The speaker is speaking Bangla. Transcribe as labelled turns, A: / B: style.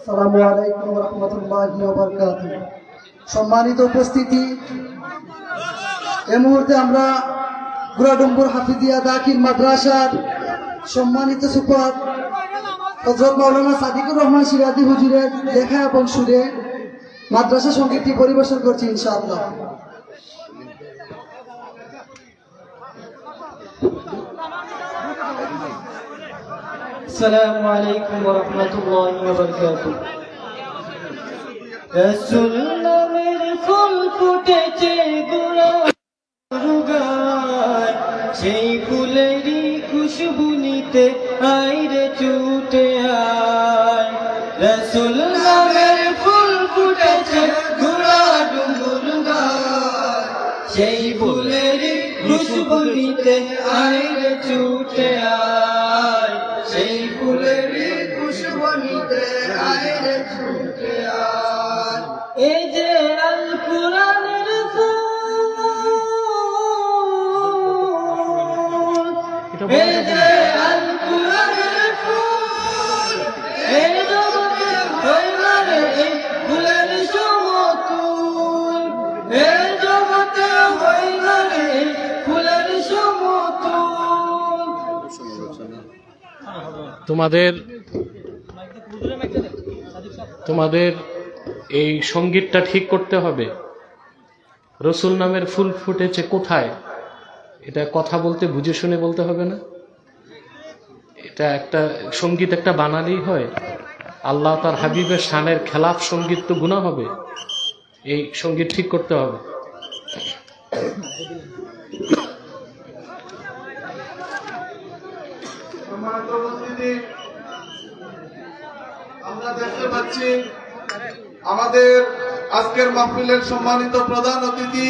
A: আসসালামু আলাইকুম ওয়া রাহমাতুল্লাহি ওয়া বারাকাতুহু। সম্মানিত উপস্থিতি, এই মুহূর্তে আমরা গুড়াডুম্বুর হাফিজিয়া দাখিল মাদ্রাসার সম্মানিত সুপার হযরত মাওলানা সাদিকুর রহমান সিরাজি হুজুরের লেখা এবং সুরে মাদ্রাসা সঙ্গীতটি পরিবেশন করছি ইনশাআল্লাহ।
B: السلام عليكم ورحمة الله وبركاته। রসুল নামের ফুল ফুটেছে গুরুগায়, সেই ফুলেরই খুশবু নিতে আইরে ছুটে আয়। রসুল নামের ফুল ফুটেছে গুরুডুম্বুর গায়, সেই ফুলেরই খুশবু নিতে আইরে ছুটে আয়। সেই ফুলেরই খুশবু নিতে আইরে ছুটে আয়। এই যে আল কুরআনের ফুল, এই যে আল কুরআনের ফুল, এই জগতে হইল রে এই ফুলের সমতুল, এই জগতে হইল রে এই ফুলের সমতুল।
C: তোমাদের এই সঙ্গীতটা ঠিক করতে হবে। রসুল নামের ফুল ফুটেছে কোথায়, এটা কথা বলতে বুঝে শুনে বলতে হবে না। এটা একটা সঙ্গীত একটা বানালেই হয়। আল্লাহ তার হাবিবের শানের খেলাফ সঙ্গীত তো গুনাহ হবে। এই সঙ্গীত ঠিক করতে হবে।
D: সম্মানিত উপস্থিতি, আমরা দেখতে পাচ্ছি আমাদের আজকের মাহফিলের সম্মানিত প্রধান অতিথি